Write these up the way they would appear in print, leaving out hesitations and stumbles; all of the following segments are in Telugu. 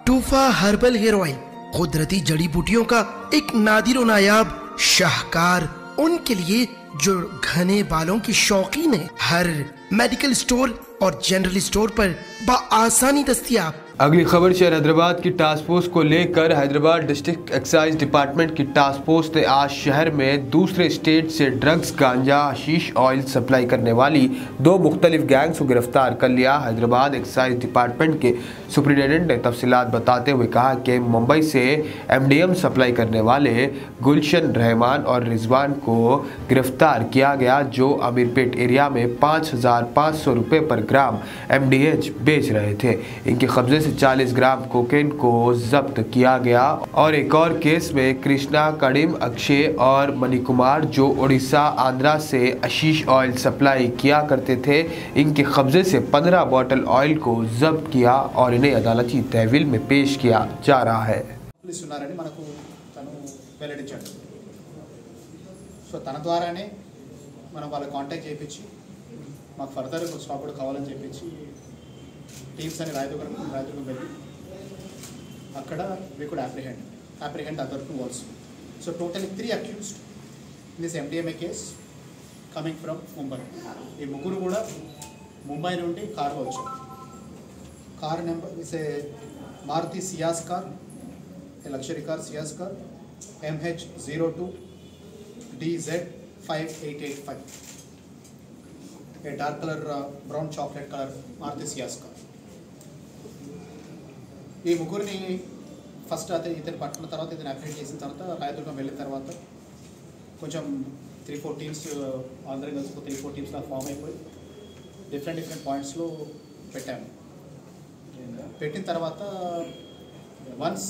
टूफा हर्बल हेयर ऑयल कुदरती जड़ी बूटियों का एक नादिर और नायाब शाहकार उनके लिए जो घने बालों की शौकीन है। हर मेडिकल स्टोर और जनरल स्टोर पर बआसानी दस्तयाब। अगली खबर शहर हैदराबाद की टास्क फोर्स को लेकर हैदराबाद डिस्ट्रिक्ट एक्साइज डिपार्टमेंट की टास्क फोर्स ने आज शहर में दूसरे स्टेट से ड्रग्स, गांजा, हशीश ऑयल सप्लाई करने वाली 2 मुख्तलिफ गैंग्स को गिरफ्तार कर लिया। हैदराबाद एक्साइज डिपार्टमेंट के सुप्रिटेंडेंट ने तफसीलात बताते हुए कहा कि मुंबई से MDM सप्लाई करने वाले गुलशन रहमान और रिजवान को गिरफ्तार किया गया, जो अमीरपेट एरिया में 5,500 रुपये पर ग्राम MDH बेच रहे थे। इनके कब्जे 40 ग्राम कोकेन को जब्त किया गया। और एक और केस में कृष्णा, कड़िम, अक्षय और मणिकुमार, जो उड़ीसा, आंध्रा से हशीश ऑयल सप्लाई किया करते थे, इनके कब्जे से 15 बॉटल ऑयल को जब्त किया और इन्हें अदालती तहवील में पेश किया जा रहा है। సో తన ద్వారానే మనం వాళ్ళ కాంటాక్ట్ చేయించి మాకు ఫర్దర్ స్టాక్ కూడా కావాలని చెప్పించి టీమ్స్ అని రాయదుర్గం వెళ్ళి అక్కడ we could apprehend other 2 also. So totally 3 accused in this MDMA case coming from Mumbai. ఈ ముగ్గురు కూడా ముంబై నుండి కారులో వచ్చారు. Car number is a Maruti Ciaz car, a luxury car Ciaz car MH02 DZ 5885, a dark color brown chocolate color Maruti Ciaz car. ఈ ముగ్గురిని ఫస్ట్ అయితే ఇతను పట్టుకున్న తర్వాత ఇతను అప్డేట్ చేసిన తర్వాత రాయదుర్గం వెళ్ళిన తర్వాత కొంచెం 3-4 టీమ్స్ అందరం కలిసి 3-4 టీమ్స్లా ఫామ్ అయిపోయి డిఫరెంట్ పాయింట్స్లో పెట్టాము. పెట్టిన తర్వాత once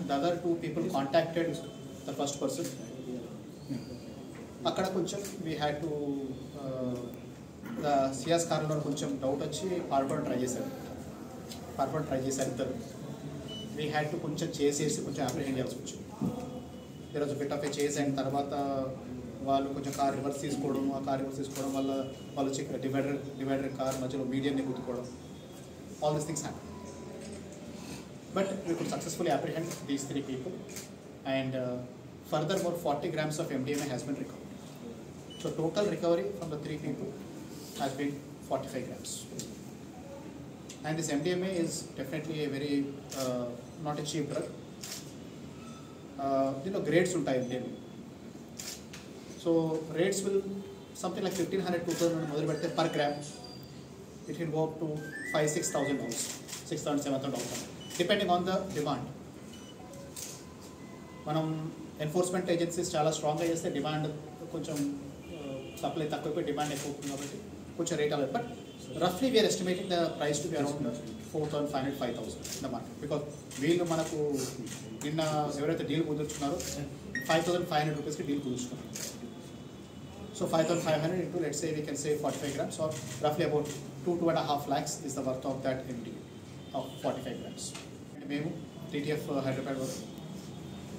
the other 2 people contacted the first person, అక్కడ కొంచెం వీ హ్యాడ్ టు సియాస్ కార్లో కొంచెం డౌట్ వచ్చి పారిపోవడం ట్రై చేశారు ఇద్దరు. వీ హ్యాడ్ టు కొంచెం చేసేసి కొంచెం అప్రిహెండ్ చేయాల్సి వచ్చింది. ఈరోజు బిట్ ఆఫ్ ఏ చేసి అయిన తర్వాత వాళ్ళు కొంచెం కార్ రివర్స్ తీసుకోవడం వల్ల వాళ్ళు డివైడర్ కార్ మధ్యలో మీడియాన్ని గుర్తుకోవడం, all these things happen. But we could successfully apprehend these 3 people and furthermore 40 grams of MDMA has been recovered. So total recovery from the 3 people has been 45 grams. And this MDMA is definitely a very not a cheap drug. Grades untai MDMA. So rates will something like 1,500-2,000 modelu pedthe per gram. It can go up to $5,000-6,000, $6,000-7,000 depending on the demand. మనం ఎన్ఫోర్స్మెంట్ ఏజెన్సీస్ చాలా స్ట్రాంగ్గా చేస్తే డిమాండ్ కొంచెం సప్లై తక్కువైపోయి డిమాండ్ ఎక్కువ అవుతుంది కాబట్టి కొంచెం రేట్ అవ్వదు. బట్ రఫ్లీ we're estimating the price to be around 4,500-5,000 in the market. Because వీళ్ళు మనకు నిన్న ఎవరైతే డీల్ కుదుర్చున్నారో 5,500 రూపీస్కి డీల్ కుదుర్చున్నారు. So 5,500 into let's say we can say 45 grams or roughly about 2.5 lakhs is the worth of that MDMA of 45 grams. And మేము TTF హైదరాబాద్ వరకు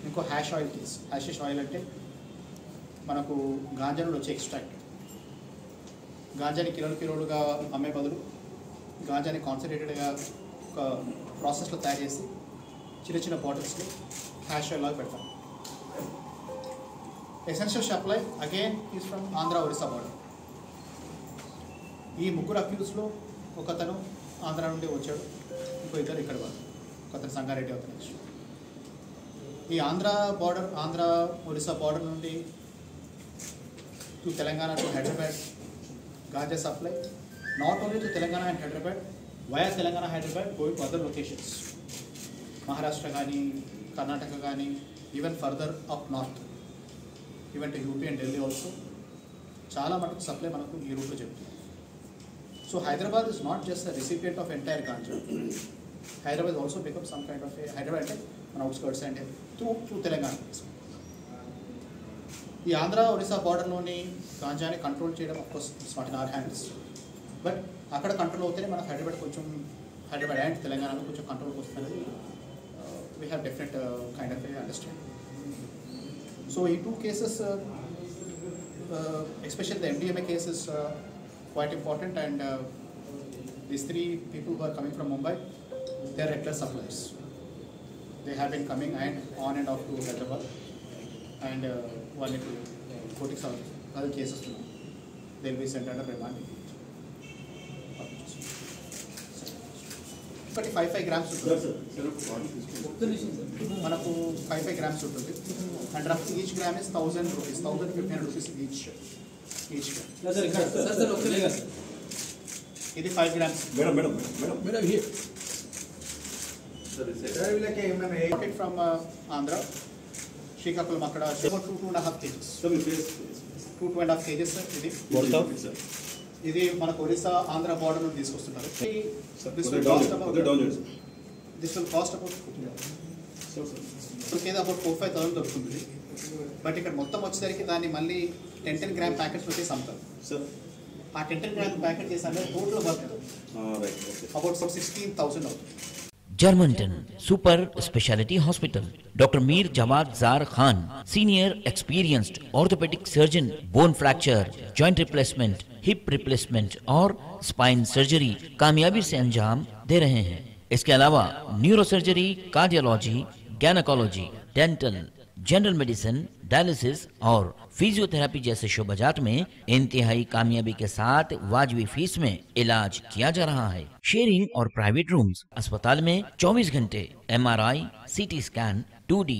ఇంకో hash oil case. Hashish oil అంటే మనకు గాంజా నుండి వచ్చే ఎక్స్ట్రాక్ట్. గాంజాని కిలోలుగా అమ్మే బదులు గాంజాని కాన్సన్ట్రేటెడ్గా ఒక ప్రాసెస్లో తయారు చేసి చిన్న బాటిల్స్లో హ్యాష్ ఆయిల్ లాగా పెడతాం. Essential supply again is from Andhra Orissa border. ఈ ముగ్గురు అక్యూజ్లో ఒకతను ఆంధ్ర నుండి వచ్చాడు, ఇంకో ఇద్దరు ఇక్కడ వాళ్ళు, ఒకతను సంగారెడ్డి, అవుతాను. ఈ ఆంధ్ర ఒరిస్సా బార్డర్ నుండి to Telangana to Hyderabad ganja supply, not only to Telangana and Hyderabad, via Telangana Hyderabad going to other locations, Maharashtra కానీ, కర్ణాటక కానీ, even further up north, even to UP and Delhi also. చాలా మటుకు సప్లై మనకు ఈ రూట్లో చెప్తుంది. So Hyderabad is not just the recipient of entire ganja. Hyderabad also become some kind of Hyderabad అంటే మన అవుట్స్కర్ట్స్ అండ్ త్రూ తెలంగాణ. ఈ ఆంధ్ర ఒరిస్సా బార్డర్లోని గాంజాని కంట్రోల్ చేయడం of course it's not in our hands. But అక్కడ కంట్రోల్ అవుతేనే మన హైదరాబాద్ అండ్ తెలంగాణలో కొంచెం కంట్రోల్కి వస్తుంది. We have different kind of understanding. So ఈ 2 cases, especially the MDMA case is quite important, and these 3 people who are coming from Mumbai, they are regular suppliers. They have been coming and on and off to Hyderabad and వాళ్ళకి కోర్టుకి అది కేసెస్తున్నాం. They will be sent under remand. ఒకటి 5 గ్రామ్స్ ఉంటుంది మనకు 5 గ్రామ్స్ ఉంటుంది and rough each gram is 1000 rupees 1500 rupees each gram. ఇది 5 గ్రామ్స్ ఫ్రమ్ ఆంధ్ర శ్రీకాకుళం అక్కడ 2.5 kgs 2.5 kgs ఇది ఇది మనకు ఒరిస్సా ఆంధ్ర బార్డర్ నుండి తీసుకొస్తున్నారు. This will cost about about 4-5,000 దొరుకుతుంది. బట్ ఇక్కడ మొత్తం వచ్చేసరికి దాన్ని మళ్ళీ 10 గ్రామ్ ప్యాకెట్స్ వచ్చేసి అమ్ముతారు. ఆ 10 గ్రామ్ ప్యాకెట్ చేసి టోటల్ వర్క్ అబౌట్ 16,000 అవుతుంది. Germanton super speciality hospital, doctor Mir Jawad Zar Khan, senior experienced orthopaedic surgeon, bone fracture, joint replacement, hip replacement और स्पाइन सर्जरी कामयाबी से अंजाम दे रहे हैं. इसके अलावा neuro surgery, cardiology, gynaecology, dental, general medicine, dialysis और फिजियोथेरेपी जैसे शोबाजात में इंतहाई कामयाबी के साथ वाजबी फीस में इलाज किया जा रहा है. शेयरिंग और प्राइवेट रूम्स. अस्पताल में 24 घंटे MRI, CT scan, 2D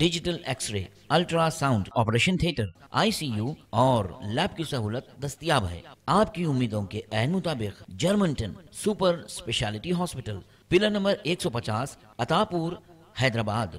digital x-ray, ultrasound, operation theatre, ICU और लैब की सहूलत दस्तयाब है. आपकी उम्मीदों के ऐन मुताबिक Germanton super speciality hospital, pillar number 150, Attapur, Hyderabad.